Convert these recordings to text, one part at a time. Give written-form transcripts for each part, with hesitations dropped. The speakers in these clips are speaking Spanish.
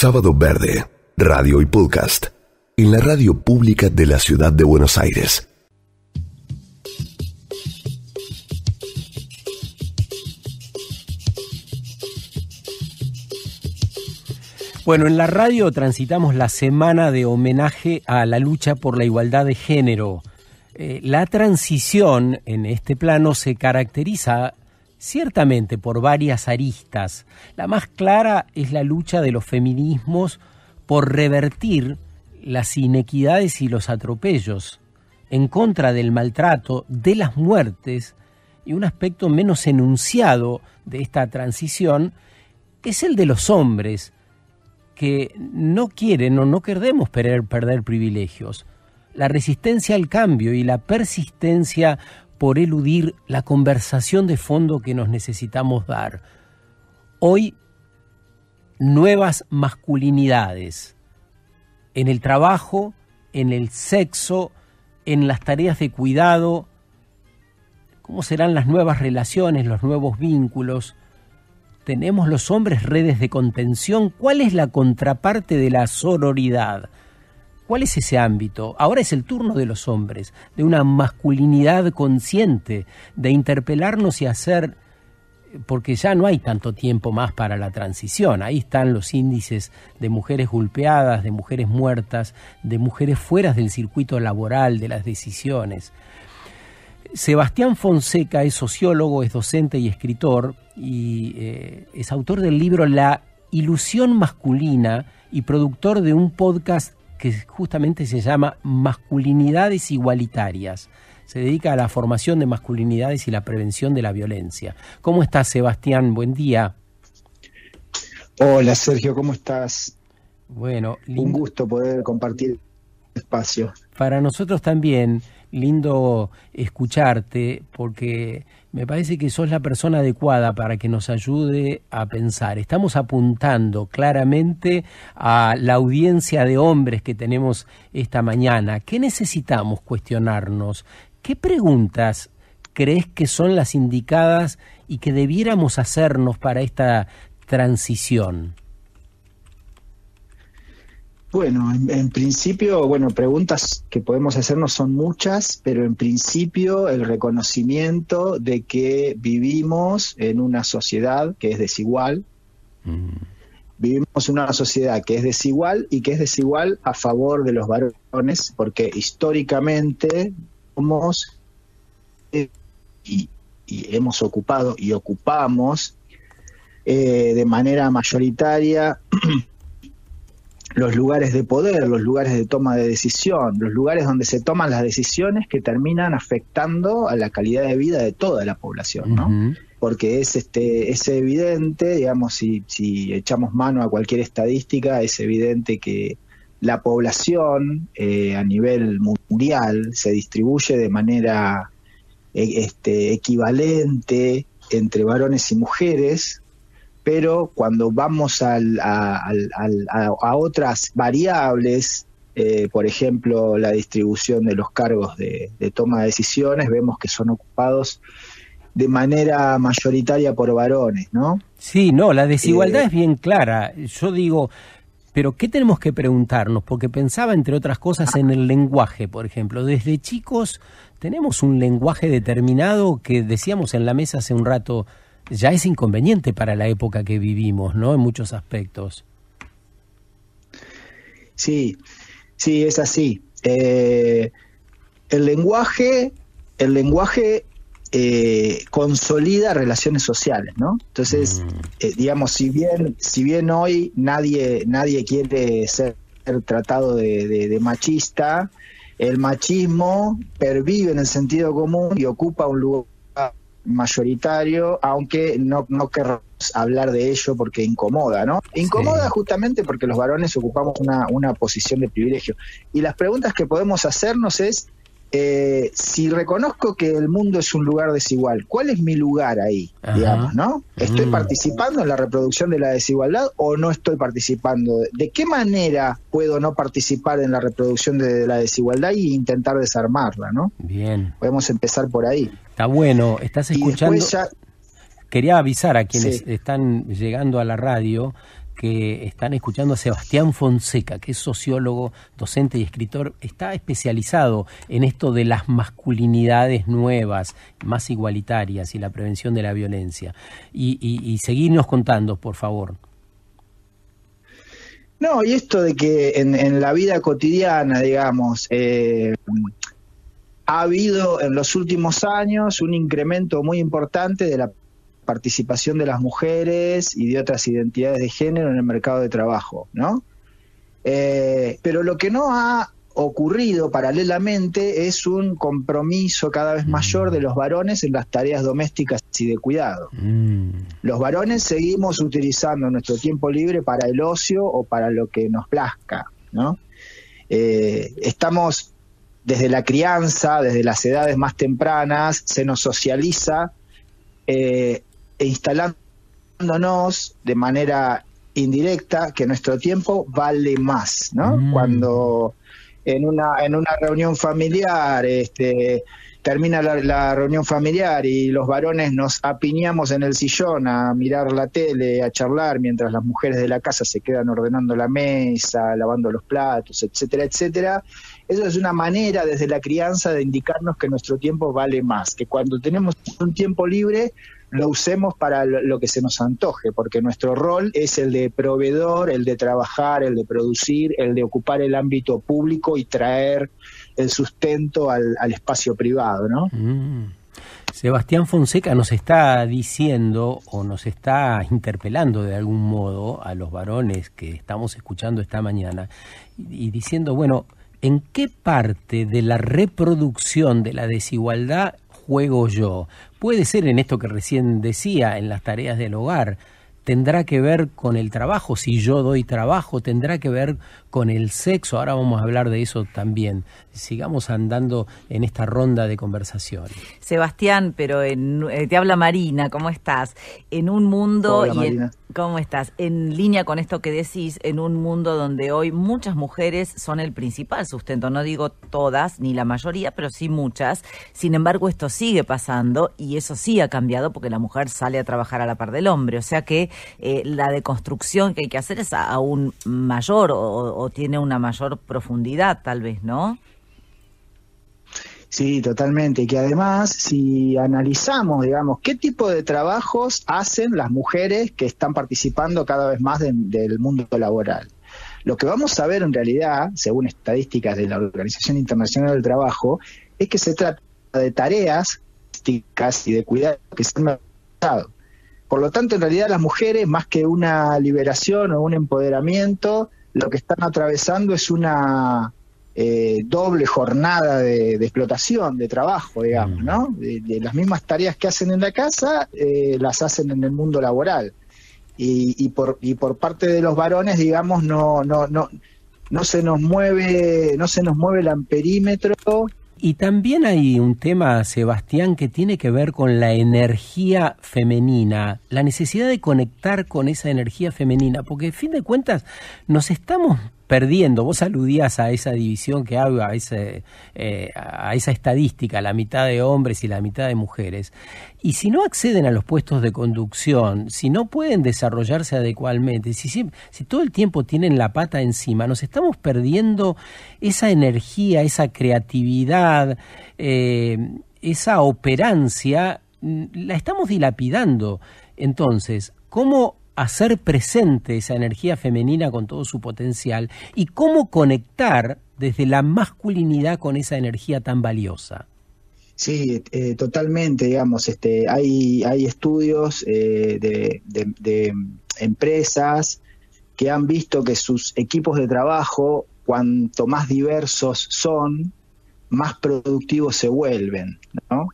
Sábado Verde, radio y podcast, en la radio pública de la ciudad de Buenos Aires. Bueno, en la radio transitamos la semana de homenaje a la lucha por la igualdad de género. La transición en este plano se caracteriza ciertamente por varias aristas. La más clara es la lucha de los feminismos por revertir las inequidades y los atropellos, en contra del maltrato, de las muertes, y un aspecto menos enunciado de esta transición es el de los hombres, que no quieren o no queremos perder privilegios. La resistencia al cambio y la persistencia por eludir la conversación de fondo que nos necesitamos dar. Hoy, nuevas masculinidades en el trabajo, en el sexo, en las tareas de cuidado. ¿Cómo serán las nuevas relaciones, los nuevos vínculos? ¿Tenemos los hombres redes de contención? ¿Cuál es la contraparte de la sororidad? ¿Cuál es ese ámbito? Ahora es el turno de los hombres, de una masculinidad consciente, de interpelarnos y hacer, porque ya no hay tanto tiempo más para la transición. Ahí están los índices de mujeres golpeadas, de mujeres muertas, de mujeres fuera del circuito laboral, de las decisiones. Sebastián Fonseca es sociólogo, es docente y escritor, y es autor del libro La ilusión masculina y productor de un podcast que justamente se llama Masculinidades Igualitarias. Se dedica a la formación de masculinidades y la prevención de la violencia. ¿Cómo estás, Sebastián? Buen día. Hola, Sergio, ¿cómo estás? Bueno, un gusto poder compartir espacio. Para nosotros también, lindo escucharte, porque me parece que sos la persona adecuada para que nos ayude a pensar. Estamos apuntando claramente a la audiencia de hombres que tenemos esta mañana. ¿Qué necesitamos cuestionarnos? ¿Qué preguntas crees que son las indicadas y que debiéramos hacernos para esta transición? Bueno, en principio, preguntas que podemos hacernos son muchas, pero en principio el reconocimiento de que vivimos en una sociedad que es desigual. Vivimos en una sociedad que es desigual y que es desigual a favor de los varones, porque históricamente somos y hemos ocupado y ocupamos de manera mayoritaria los lugares de poder, los lugares de toma de decisión, los lugares donde se toman las decisiones que terminan afectando a la calidad de vida de toda la población, ¿no? Uh-huh. Porque es evidente, digamos, si echamos mano a cualquier estadística, es evidente que la población a nivel mundial se distribuye de manera equivalente entre varones y mujeres, pero cuando vamos a otras variables, por ejemplo, la distribución de los cargos de toma de decisiones, vemos que son ocupados de manera mayoritaria por varones, ¿no? Sí, no, la desigualdad es bien clara. Yo digo, pero ¿qué tenemos que preguntarnos? Porque pensaba, entre otras cosas, en el lenguaje, por ejemplo. Desde chicos tenemos un lenguaje determinado que decíamos en la mesa hace un rato, ya es inconveniente para la época que vivimos, ¿no? En muchos aspectos. Sí, es así. El lenguaje consolida relaciones sociales, ¿no? Entonces, digamos, si bien hoy nadie quiere ser tratado de machista, el machismo pervive en el sentido común y ocupa un lugar mayoritario, aunque no queremos hablar de ello porque incomoda, ¿no? Incomoda justamente porque los varones ocupamos una posición de privilegio. Y las preguntas que podemos hacernos es, si reconozco que el mundo es un lugar desigual, ¿cuál es mi lugar ahí? Ajá. Digamos, ¿no? ¿Estoy participando en la reproducción de la desigualdad o no estoy participando? ¿De qué manera puedo no participar en la reproducción de la desigualdad e intentar desarmarla, ¿no? Bien. Podemos empezar por ahí. Está bueno, estás escuchando. Quería avisar a quienes están llegando a la radio que están escuchando a Sebastián Fonseca, que es sociólogo, docente y escritor. Está especializado en esto de las masculinidades nuevas, más igualitarias y la prevención de la violencia. Y seguirnos contando, por favor. No, y esto de que en la vida cotidiana, digamos, ha habido en los últimos años un incremento muy importante de la participación de las mujeres y de otras identidades de género en el mercado de trabajo, ¿no? Pero lo que no ha ocurrido paralelamente es un compromiso cada vez mayor de los varones en las tareas domésticas y de cuidado. Los varones seguimos utilizando nuestro tiempo libre para el ocio o para lo que nos plazca, ¿no? Estamos desde la crianza, desde las edades más tempranas, se nos socializa instalándonos de manera indirecta que nuestro tiempo vale más, ¿no? Cuando en una reunión familiar termina la reunión familiar y los varones nos apiñamos en el sillón a mirar la tele, a charlar, mientras las mujeres de la casa se quedan ordenando la mesa, lavando los platos, etcétera, etcétera. Eso es una manera desde la crianza de indicarnos que nuestro tiempo vale más, que cuando tenemos un tiempo libre lo usemos para lo que se nos antoje, porque nuestro rol es el de proveedor, el de trabajar, el de producir, el de ocupar el ámbito público y traer el sustento al espacio privado, ¿no? Sebastián Fonseca nos está diciendo o nos está interpelando de algún modo a los varones que estamos escuchando esta mañana y diciendo, bueno, ¿en qué parte de la reproducción de la desigualdad juego yo? Puede ser en esto que recién decía, en las tareas del hogar. Tendrá que ver con el trabajo, si yo doy trabajo, tendrá que ver con el sexo. Ahora vamos a hablar de eso también. Sigamos andando en esta ronda de conversación. Sebastián, pero te habla Marina, ¿cómo estás? En un mundo... Hola, Marina. ¿Cómo estás? En línea con esto que decís, en un mundo donde hoy muchas mujeres son el principal sustento, no digo todas, ni la mayoría, pero sí muchas. Sin embargo, esto sigue pasando y eso sí ha cambiado porque la mujer sale a trabajar a la par del hombre. O sea que la deconstrucción que hay que hacer es aún mayor o tiene una mayor profundidad, tal vez, ¿no? Sí, totalmente. Y que además, si analizamos, digamos, qué tipo de trabajos hacen las mujeres que están participando cada vez más del mundo laboral, lo que vamos a ver en realidad, según estadísticas de la Organización Internacional del Trabajo, es que se trata de tareas y de cuidado que se han realizado. Por lo tanto, en realidad las mujeres, más que una liberación o un empoderamiento, lo que están atravesando es una doble jornada de explotación, de trabajo, digamos, ¿no? De las mismas tareas que hacen en la casa, las hacen en el mundo laboral. Y por parte de los varones, digamos, no se nos mueve el amperímetro. Y también hay un tema, Sebastián, que tiene que ver con la energía femenina, la necesidad de conectar con esa energía femenina, porque, a fin de cuentas, nos estamos perdiendo. Vos aludías a esa división que hago, a esa estadística, la mitad de hombres y la mitad de mujeres. Y si no acceden a los puestos de conducción, si no pueden desarrollarse adecuadamente, si todo el tiempo tienen la pata encima, nos estamos perdiendo esa energía, esa creatividad, esa operancia, la estamos dilapidando. Entonces, ¿cómo hacer presente esa energía femenina con todo su potencial y cómo conectar desde la masculinidad con esa energía tan valiosa? Sí, totalmente, digamos, hay estudios de empresas que han visto que sus equipos de trabajo, cuanto más diversos son, más productivos se vuelven, ¿no?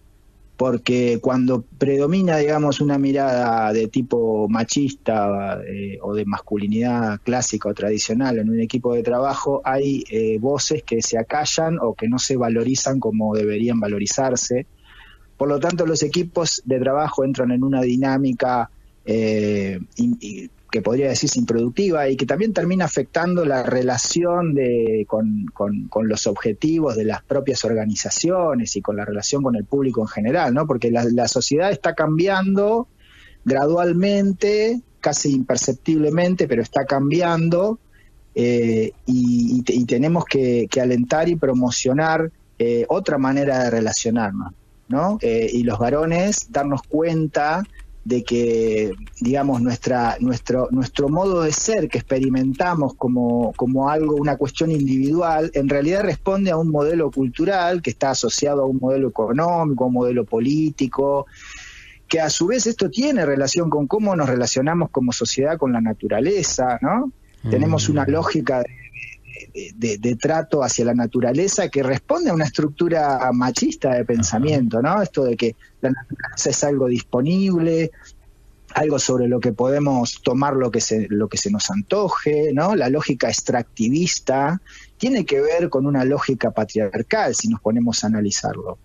Porque cuando predomina, digamos, una mirada de tipo machista o de masculinidad clásica o tradicional en un equipo de trabajo, hay voces que se acallan o que no se valorizan como deberían valorizarse. Por lo tanto, los equipos de trabajo entran en una dinámica que podría decirse improductiva y que también termina afectando la relación con los objetivos de las propias organizaciones y con la relación con el público en general, ¿no? Porque la sociedad está cambiando gradualmente casi imperceptiblemente, pero está cambiando, y tenemos que alentar y promocionar otra manera de relacionarnos, ¿no? Y los varones darnos cuenta de que, digamos, nuestro modo de ser que experimentamos como algo, una cuestión individual, en realidad responde a un modelo cultural que está asociado a un modelo económico, a un modelo político, que a su vez esto tiene relación con cómo nos relacionamos como sociedad con la naturaleza, ¿no? Tenemos una lógica de trato hacia la naturaleza que responde a una estructura machista de pensamiento, ¿no? Esto de que la naturaleza es algo disponible, algo sobre lo que podemos tomar lo que se nos antoje, ¿no? La lógica extractivista tiene que ver con una lógica patriarcal, si nos ponemos a analizarlo.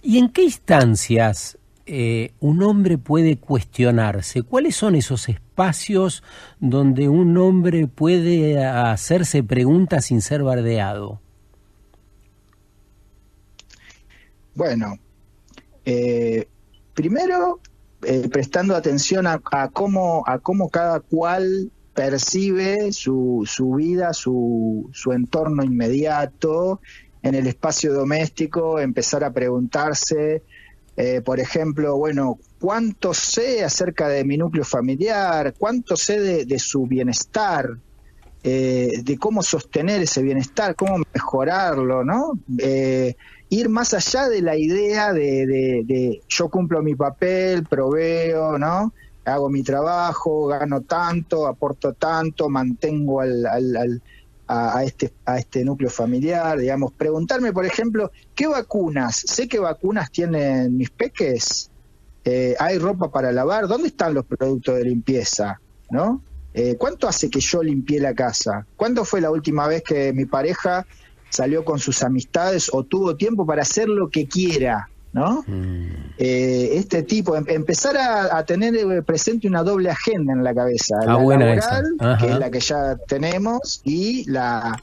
¿Y en qué instancias un hombre puede cuestionarse? ¿Cuáles son esos espacios donde un hombre puede hacerse preguntas sin ser bardeado? Bueno, primero prestando atención a cómo cada cual percibe su vida, su entorno inmediato en el espacio doméstico, empezar a preguntarse, por ejemplo, bueno, ¿cuánto sé acerca de mi núcleo familiar? ¿Cuánto sé de su bienestar? De cómo sostener ese bienestar, cómo mejorarlo, ¿no? Ir más allá de la idea de yo cumplo mi papel, proveo, ¿no? Hago mi trabajo, gano tanto, aporto tanto, mantengo a este núcleo familiar, digamos. Preguntarme, por ejemplo, ¿qué vacunas? ¿Sé qué vacunas tienen mis peques? ¿Hay ropa para lavar? ¿Dónde están los productos de limpieza? ¿No? ¿Cuánto hace que yo limpié la casa? ¿Cuándo fue la última vez que mi pareja salió con sus amistades o tuvo tiempo para hacer lo que quiera? ¿No? Este tipo, empezar a tener presente una doble agenda en la cabeza, la laboral, que es la que ya tenemos, y la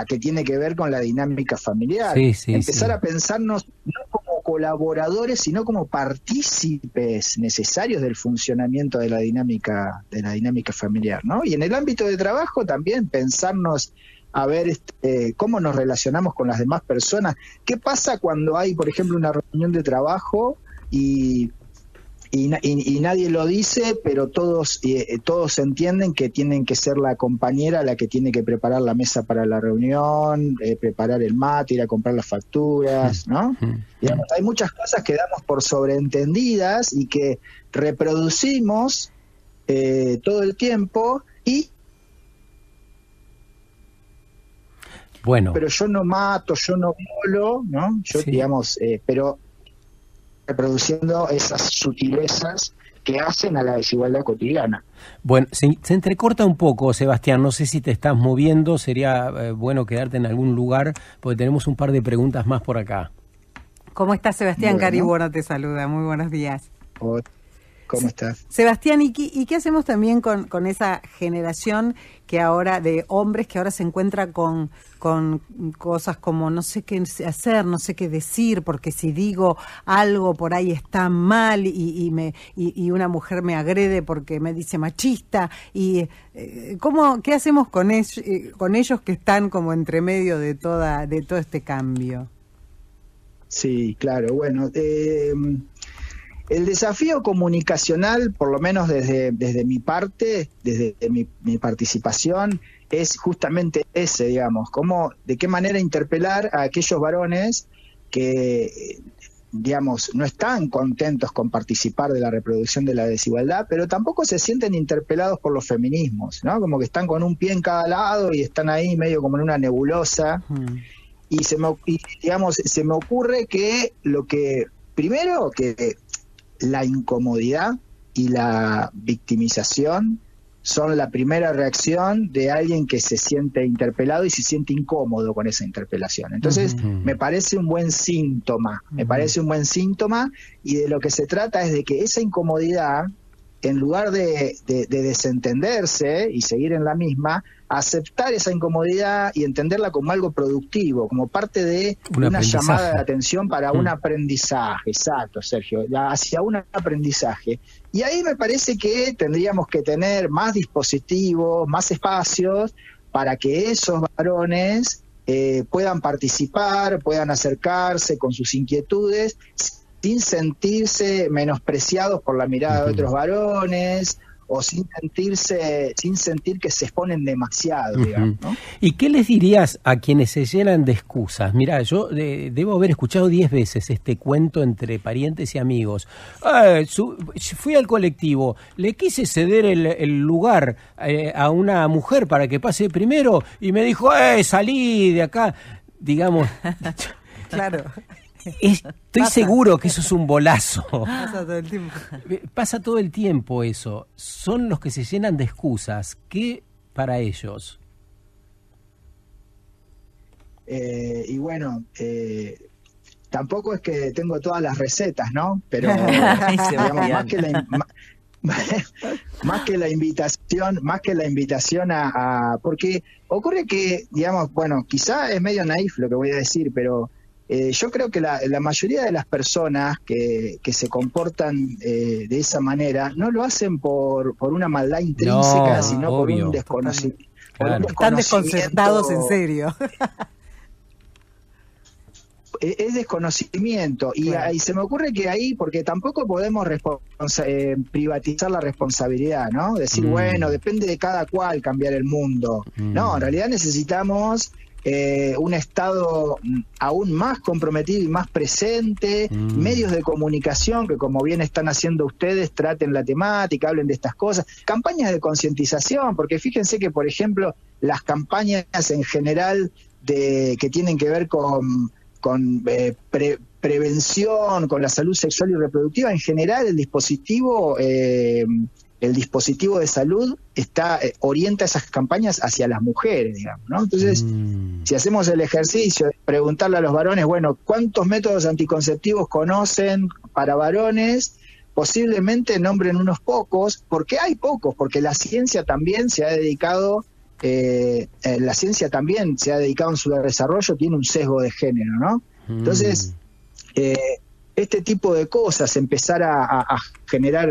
que tiene que ver con la dinámica familiar. Empezar a pensarnos no como colaboradores, sino como partícipes necesarios del funcionamiento de la dinámica familiar, ¿no? Y en el ámbito de trabajo también pensarnos a ver cómo nos relacionamos con las demás personas. ¿Qué pasa cuando hay, por ejemplo, una reunión de trabajo y nadie lo dice, pero todos entienden que tienen que ser la compañera la que tiene que preparar la mesa para la reunión, preparar el mate, ir a comprar las facturas, ¿no? Digamos, hay muchas cosas que damos por sobreentendidas y que reproducimos todo el tiempo Bueno. Pero yo no mato, yo no violo, ¿no? Yo, digamos, pero reproduciendo esas sutilezas que hacen a la desigualdad cotidiana. Bueno, se entrecorta un poco, Sebastián, no sé si te estás moviendo, sería bueno quedarte en algún lugar, porque tenemos un par de preguntas más por acá. ¿Cómo estás, Sebastián? Caribono te saluda, muy buenos días. ¿Cómo estás? Sebastián, ¿y qué hacemos también con esa generación que ahora de hombres que ahora se encuentra con cosas como no sé qué hacer, no sé qué decir, porque si digo algo por ahí está mal y una mujer me agrede porque me dice machista? Y ¿qué hacemos con ellos que están como entre medio de todo este cambio? Sí, claro, bueno, el desafío comunicacional, por lo menos desde mi parte, desde mi participación, es justamente ese, digamos, de qué manera interpelar a aquellos varones que, digamos, no están contentos con participar de la reproducción de la desigualdad, pero tampoco se sienten interpelados por los feminismos, ¿no? Como que están con un pie en cada lado y están ahí medio como en una nebulosa. Y se me ocurre que primero que la incomodidad y la victimización son la primera reacción de alguien que se siente interpelado y se siente incómodo con esa interpelación. Entonces, me parece un buen síntoma, y de lo que se trata es de que esa incomodidad, en lugar de desentenderse y seguir en la misma, aceptar esa incomodidad y entenderla como algo productivo, como parte de una llamada de atención para un aprendizaje, exacto, Sergio, hacia un aprendizaje. Y ahí me parece que tendríamos que tener más dispositivos, más espacios para que esos varones puedan participar, puedan acercarse con sus inquietudes, sin sentirse menospreciados por la mirada de otros varones, o sin sentir que se exponen demasiado, digamos, ¿no? ¿Y qué les dirías a quienes se llenan de excusas? Mirá, yo debo haber escuchado 10 veces este cuento entre parientes y amigos. Fui al colectivo, le quise ceder el lugar a una mujer para que pase primero y me dijo, salí de acá, digamos. Claro. Estoy seguro que eso es un bolazo. Pasa todo el tiempo. Pasa todo el tiempo eso. Son los que se llenan de excusas. ¿Qué para ellos? Y bueno, tampoco es que tengo todas las recetas, ¿no? Pero digamos, más que la invitación a porque ocurre que, digamos, bueno, quizá es medio naif lo que voy a decir, pero yo creo que la mayoría de las personas que se comportan de esa manera no lo hacen por una maldad intrínseca, sino obvio, por un desconocimiento. Claro. Están desconcertados en serio. Es desconocimiento. Claro. Y se me ocurre que ahí, porque tampoco podemos privatizar la responsabilidad, ¿no? Decir, bueno, depende de cada cual cambiar el mundo. No, en realidad necesitamos un Estado aún más comprometido y más presente, medios de comunicación que, como bien están haciendo ustedes, traten la temática, hablen de estas cosas, campañas de concientización, porque fíjense que, por ejemplo, las campañas en general que tienen que ver con prevención, con la salud sexual y reproductiva, en general el dispositivo de salud orienta esas campañas hacia las mujeres, digamos, ¿no? Entonces, si hacemos el ejercicio de preguntarle a los varones, bueno, ¿cuántos métodos anticonceptivos conocen para varones? Posiblemente nombren unos pocos, porque hay pocos, porque la ciencia también se ha dedicado en su desarrollo, tiene un sesgo de género, ¿no? Entonces, este tipo de cosas, empezar a generar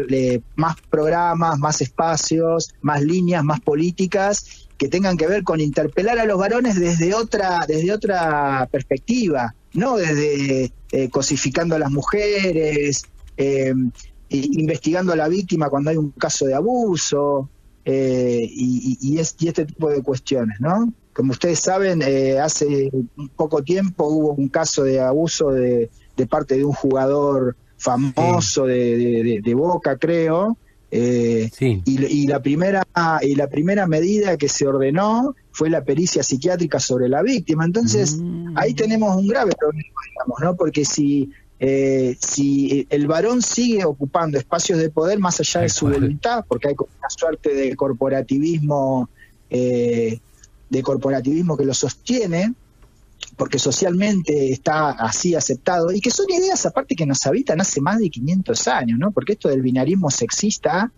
más programas, más espacios, más líneas, más políticas que tengan que ver con interpelar a los varones desde otra perspectiva, no desde cosificando a las mujeres, investigando a la víctima cuando hay un caso de abuso, y este tipo de cuestiones, ¿no? Como ustedes saben, hace poco tiempo hubo un caso de abuso de parte de un jugador famoso de Boca, creo, y la primera medida que se ordenó fue la pericia psiquiátrica sobre la víctima. Entonces, ahí tenemos un grave problema, digamos, ¿no? Porque si el varón sigue ocupando espacios de poder más allá de su voluntad, porque hay una suerte de corporativismo que lo sostiene, porque socialmente está así aceptado, y que son ideas aparte que nos habitan hace más de 500 años, ¿no? Porque esto del binarismo sexista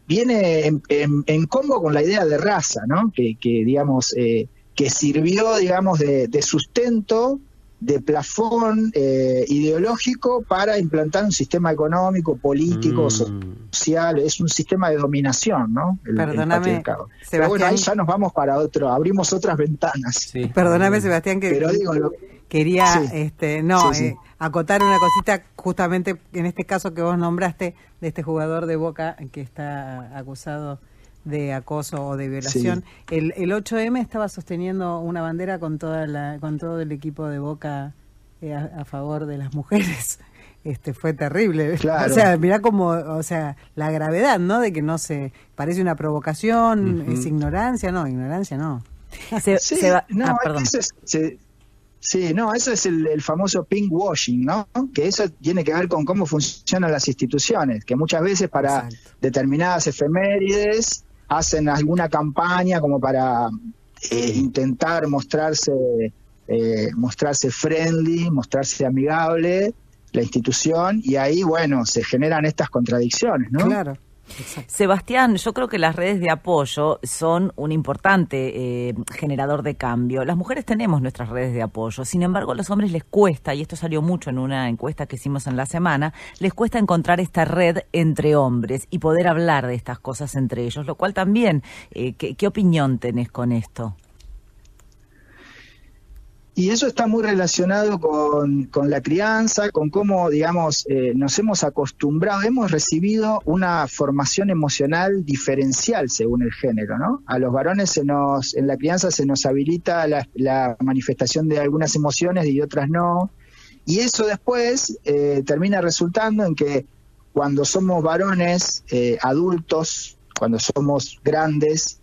viene en combo con la idea de raza, ¿no? Que digamos, que sirvió, digamos, de sustento, de plafón ideológico para implantar un sistema económico, político, social. Es un sistema de dominación, ¿no? Perdóname, Sebastián. Pero bueno, ahí ya nos vamos para abrimos otras ventanas. Sí. Perdóname, Sebastián, que quería acotar una cosita, justamente en este caso que vos nombraste, de este jugador de Boca que está acusado de acoso o de violación. Sí. El 8M estaba sosteniendo una bandera con todo el equipo de Boca a favor de las mujeres. Fue terrible. Claro. O sea, mirá como, la gravedad, ¿no? De que no se parece una provocación, es ignorancia, no. Perdón. Eso es el famoso pinkwashing, ¿no? Que eso tiene que ver con cómo funcionan las instituciones, que muchas veces para determinadas efemérides hacen alguna campaña como para intentar mostrarse friendly, mostrarse amigable la institución, y ahí, bueno, se generan estas contradicciones, ¿no? Claro. Exacto. Sebastián, yo creo que las redes de apoyo son un importante generador de cambio. Las mujeres tenemos nuestras redes de apoyo, sin embargo a los hombres les cuesta, y esto salió mucho en una encuesta que hicimos en la semana, les cuesta encontrar esta red entre hombres y poder hablar de estas cosas entre ellos, lo cual también, ¿qué opinión tenés con esto? Y eso está muy relacionado con la crianza, con cómo, digamos, nos hemos acostumbrado, hemos recibido una formación emocional diferencial según el género, ¿no? A los varones en la crianza se nos habilita la manifestación de algunas emociones y otras no, y eso después termina resultando en que cuando somos varones adultos, cuando somos grandes,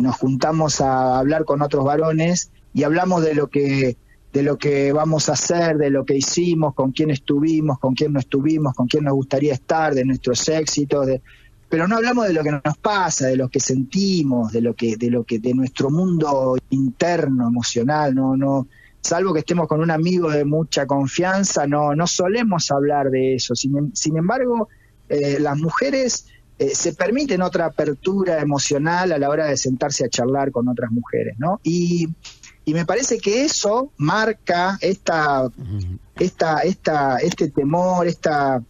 nos juntamos a hablar con otros varones y hablamos de lo que vamos a hacer, de lo que hicimos, con quién estuvimos, con quién no estuvimos, con quién nos gustaría estar, de nuestros éxitos, pero no hablamos de lo que nos pasa, de lo que sentimos, de nuestro mundo interno, emocional, no, salvo que estemos con un amigo de mucha confianza, no solemos hablar de eso. Sin embargo, las mujeres se permiten otra apertura emocional a la hora de sentarse a charlar con otras mujeres, ¿no? Y me parece que eso marca este temor, esta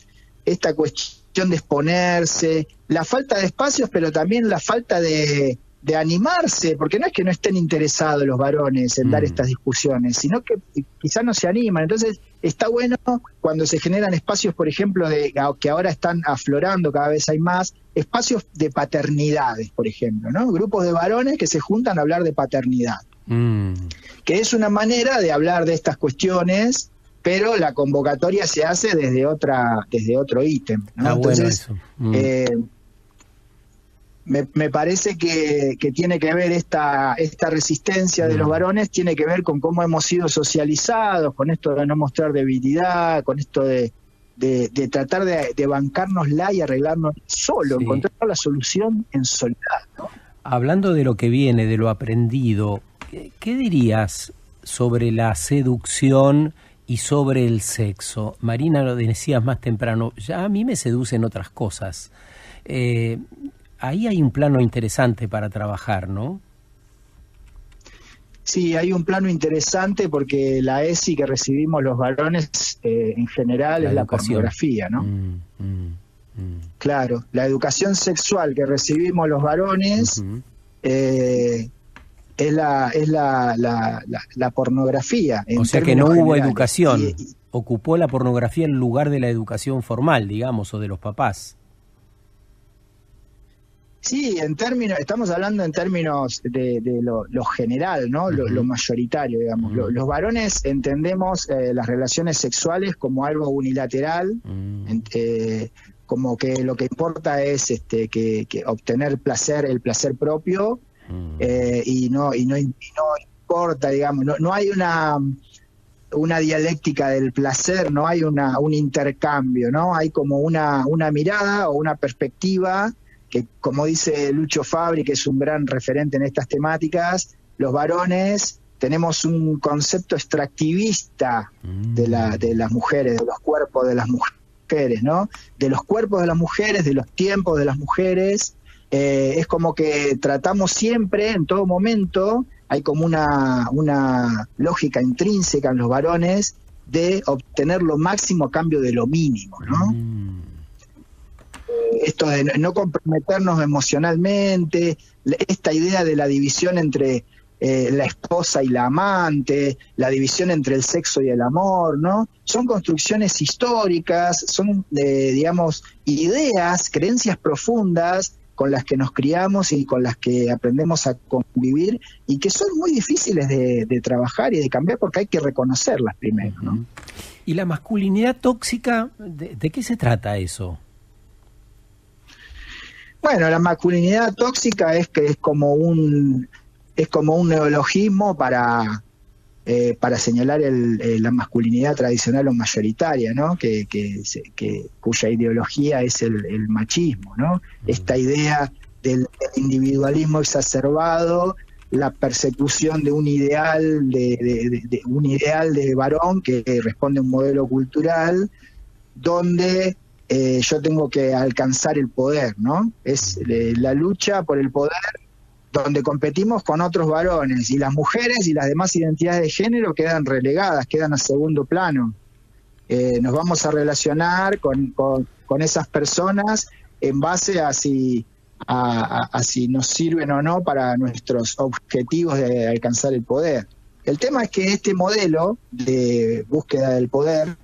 cuestión de exponerse, la falta de espacios, pero también la falta de animarse, porque no es que no estén interesados los varones en dar estas discusiones, sino que quizás no se animan. Entonces está bueno cuando se generan espacios, por ejemplo, que ahora están aflorando, cada vez hay más, espacios de paternidades, por ejemplo, ¿no? Grupos de varones que se juntan a hablar de paternidad. Que es una manera de hablar de estas cuestiones, pero la convocatoria se hace desde otro ítem, ¿no? Entonces, bueno, me parece que tiene que ver esta resistencia de los varones, tiene que ver con cómo hemos sido socializados, con esto de no mostrar debilidad, con esto de tratar de bancárnosla y arreglarnos solo, sí, encontrar la solución en soledad, ¿no? Hablando de lo que viene, de lo aprendido, ¿qué dirías sobre la seducción y sobre el sexo? Marina, lo decías más temprano, ya a mí me seducen otras cosas. Ahí hay un plano interesante para trabajar, ¿no? Sí, hay un plano interesante porque la ESI que recibimos los varones en general es la pornografía, ¿no? Claro, la educación sexual que recibimos los varones es la pornografía. O sea que no hubo educación, ocupó la pornografía el lugar de la educación formal, digamos, o de los papás. Sí, estamos hablando en términos de lo general, ¿no? Lo mayoritario, digamos. Los varones entendemos las relaciones sexuales como algo unilateral, como que lo que importa es que obtener el placer propio, y no importa, digamos, no hay una dialéctica del placer, no hay un intercambio, ¿no? Hay como una mirada o una perspectiva que, como dice Lucho Fabri, que es un gran referente en estas temáticas, los varones tenemos un concepto extractivista de las mujeres, de los cuerpos de las mujeres, ¿no? De los cuerpos de las mujeres, de los tiempos de las mujeres. Es como que tratamos siempre, en todo momento, hay como una lógica intrínseca en los varones de obtener lo máximo a cambio de lo mínimo, ¿no? Esto de no comprometernos emocionalmente, esta idea de la división entre la esposa y la amante, la división entre el sexo y el amor, ¿no? Son construcciones históricas, son, digamos, ideas, creencias profundas con las que nos criamos y con las que aprendemos a convivir y que son muy difíciles de trabajar y de cambiar porque hay que reconocerlas primero, ¿no? ¿Y la masculinidad tóxica, de qué se trata eso? Bueno, la masculinidad tóxica es como un neologismo para señalar la masculinidad tradicional o mayoritaria, ¿no? Cuya ideología es el machismo, ¿no? Esta idea del individualismo exacerbado, la persecución de un ideal de varón que responde a un modelo cultural donde yo tengo que alcanzar el poder, ¿no? Es la lucha por el poder donde competimos con otros varones, y las mujeres y las demás identidades de género quedan relegadas, quedan a segundo plano. Nos vamos a relacionar con esas personas en base a si nos sirven o no para nuestros objetivos de alcanzar el poder. El tema es que este modelo de búsqueda del poder,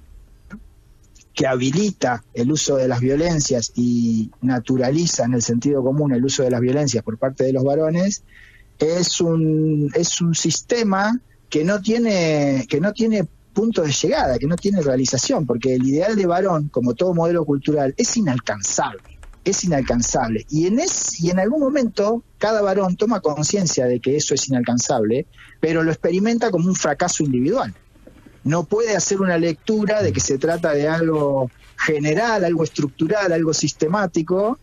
que habilita el uso de las violencias y naturaliza en el sentido común el uso de las violencias por parte de los varones, es un sistema que no tiene punto de llegada, que no tiene realización, porque el ideal de varón, como todo modelo cultural, es inalcanzable. Y en algún momento cada varón toma conciencia de que eso es inalcanzable, pero lo experimenta como un fracaso individual. No puede hacer una lectura de que se trata de algo general, algo estructural, algo sistemático,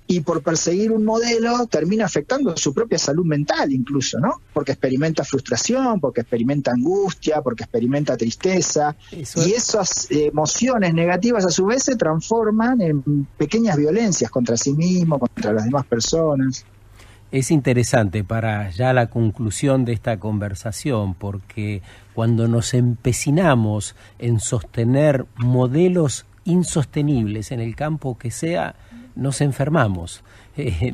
y por perseguir un modelo termina afectando su propia salud mental incluso, ¿no? Porque experimenta frustración, porque experimenta angustia, porque experimenta tristeza, y esas emociones negativas a su vez se transforman en pequeñas violencias contra sí mismo, contra las demás personas. Es interesante para ya la conclusión de esta conversación, porque cuando nos empecinamos en sostener modelos insostenibles en el campo que sea, nos enfermamos,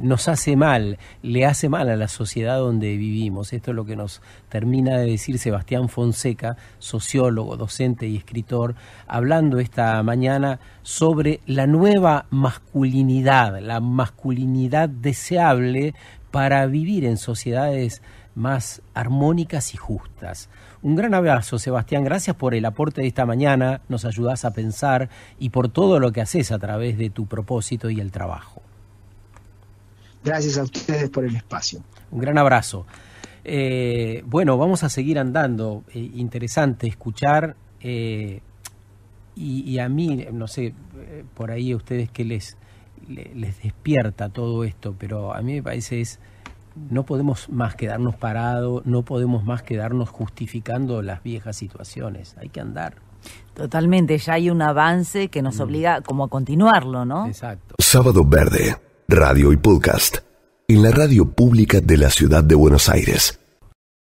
nos hace mal, le hace mal a la sociedad donde vivimos. Esto es lo que nos termina de decir Sebastián Fonseca, sociólogo, docente y escritor, hablando esta mañana sobre la nueva masculinidad, la masculinidad deseable para vivir en sociedades más armónicas y justas. Un gran abrazo, Sebastián, gracias por el aporte de esta mañana, nos ayudás a pensar y por todo lo que haces a través de tu propósito y el trabajo. Gracias a ustedes por el espacio. Un gran abrazo. Bueno, vamos a seguir andando, interesante escuchar, y a mí, no sé, por ahí a ustedes qué les despierta todo esto, pero a mí me parece no podemos más quedarnos parados, no podemos más quedarnos justificando las viejas situaciones, hay que andar. Totalmente, ya hay un avance que nos obliga como a continuarlo, ¿no? Exacto. Sábado Verde, radio y podcast, en la radio pública de la ciudad de Buenos Aires.